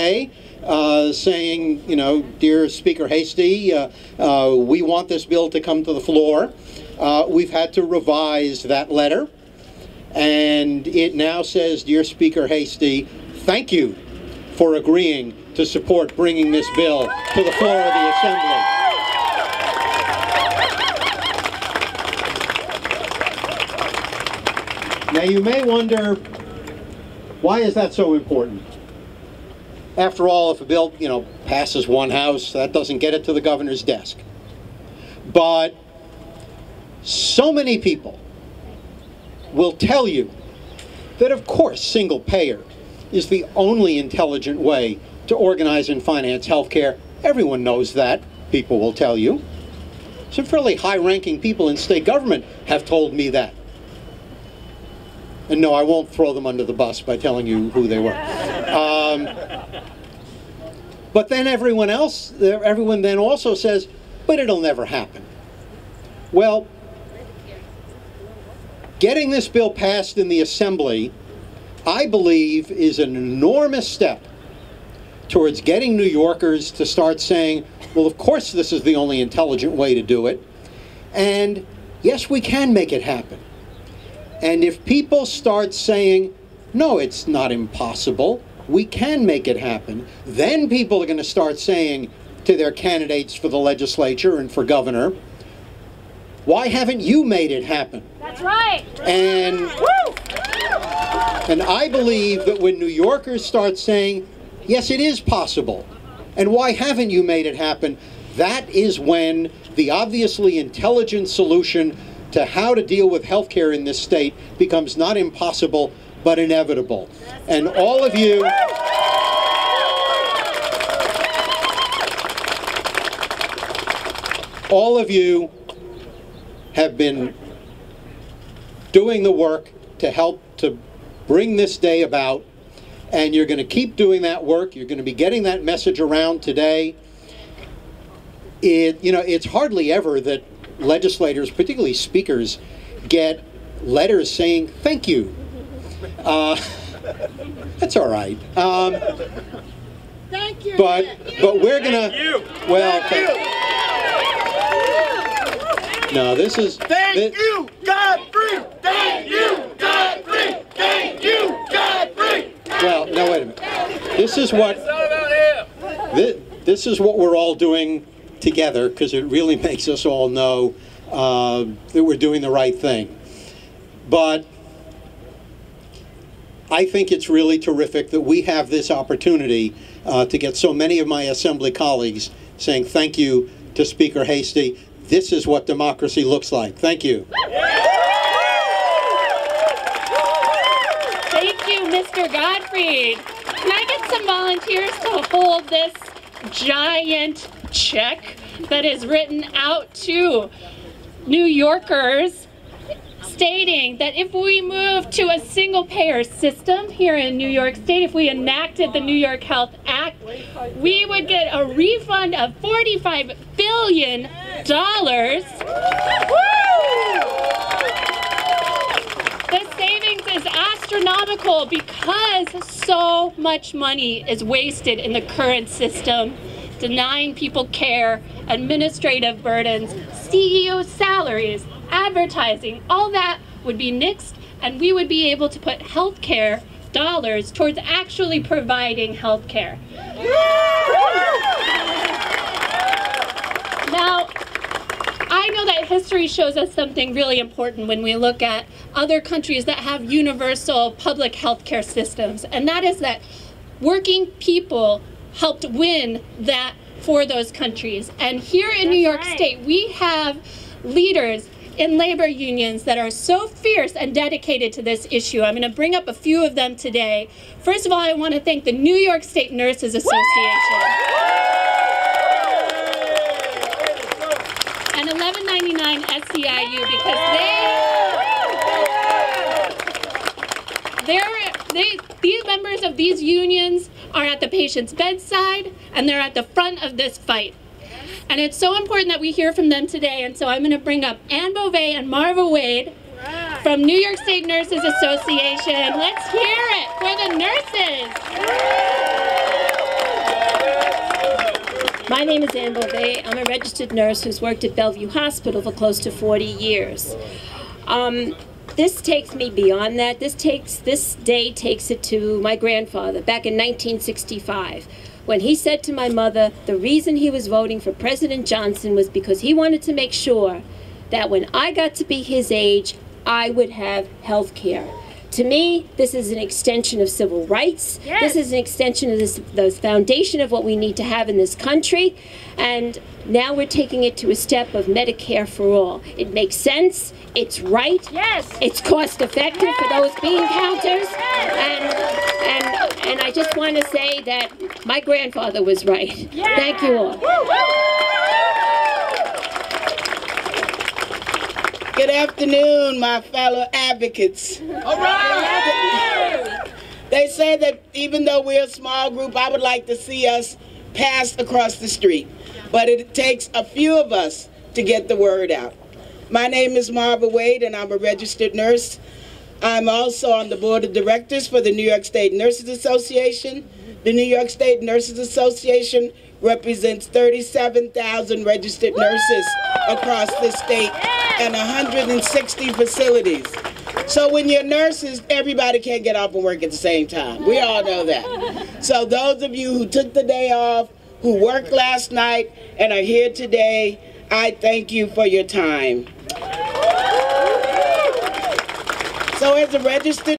today saying, you know, dear Speaker Hastie, we want this bill to come to the floor. We've had to revise that letter, and it now says, dear Speaker Hastie, thank you for agreeing to support bringing this bill to the floor of the Assembly. Now you may wonder, why is that so important? After all, if a bill, you know, passes one house, that doesn't get it to the governor's desk. But so many people will tell you that, of course, single payer is the only intelligent way to organize and finance health care. Everyone knows that, people will tell you. Some fairly high-ranking people in state government have told me that. And no, I won't throw them under the bus by telling you who they were. But then everyone then also says, but it'll never happen. Well, getting this bill passed in the Assembly, I believe, is an enormous step towards getting New Yorkers to start saying, well, of course this is the only intelligent way to do it. And yes, we can make it happen. And if people start saying, no, it's not impossible, we can make it happen, then people are going to start saying to their candidates for the legislature and for governor, why haven't you made it happen? That's right. And I believe that when New Yorkers start saying, yes, it is possible, and why haven't you made it happen, that is when the obviously intelligent solution to how to deal with health care in this state becomes not impossible, but inevitable. And all of you, have been doing the work to help to bring this day about, and you're going to keep doing that work. You're going to be getting that message around today. It's hardly ever that legislators, particularly speakers, get letters saying thank you. That's all right. Thank you. But we're gonna. Well, no, this is. Thank you, Godfrey. Thank you, Godfrey. Thank you, Godfrey. Well, no, wait a minute. This is what. This is what we're all doing together, because it really makes us all know that we're doing the right thing. But I think it's really terrific that we have this opportunity to get so many of my Assembly colleagues saying thank you to Speaker Hastie. This is what democracy looks like. Thank you. Thank you, Mr. Gottfried. Can I get some volunteers to hold this giant check that is written out to New Yorkers, stating that if we move to a single-payer system here in New York State, if we enacted the New York Health Act, we would get a refund of $45 billion. The savings is astronomical because so much money is wasted in the current system, denying people care, administrative burdens, CEO salaries, advertising. All that would be nixed, and we would be able to put health care dollars towards actually providing health care. Now, I know that history shows us something really important when we look at other countries that have universal public health care systems, and that is that working people helped win that for those countries. And here in New York State, we have leaders in labor unions that are so fierce and dedicated to this issue. I'm going to bring up a few of them today. First of all, I want to thank the New York State Nurses Association and 1199 SEIU, because these members of these unions are at the patient's bedside, and they're at the front of this fight. And it's so important that we hear from them today, and so I'm going to bring up Ann Beauvais and Marva Wade from New York State Nurses Association. Let's hear it for the nurses. My name is Ann Beauvais. I'm a registered nurse who's worked at Bellevue Hospital for close to 40 years. This takes me beyond that. This day takes it to my grandfather back in 1965, when he said to my mother the reason he was voting for President Johnson was because he wanted to make sure that when I got to be his age, I would have health care. To me, this is an extension of civil rights. Yes. This is an extension of the foundation of what we need to have in this country. And now we're taking it to a step of Medicare for all. It makes sense. It's right. Yes. It's cost effective for those bean counters. And I just want to say that my grandfather was right. Yeah. Thank you all. Good afternoon, my fellow advocates. All right. They say that even though we're a small group, I would like to see us pass across the street. But it takes a few of us to get the word out. My name is Marva Wade, and I'm a registered nurse. I'm also on the board of directors for the New York State Nurses Association. The New York State Nurses Association represents 37,000 registered nurses across the state and 160 facilities. So when you're nurses, everybody can't get off and work at the same time. We all know that. So those of you who took the day off, who worked last night and are here today, I thank you for your time. So as a registered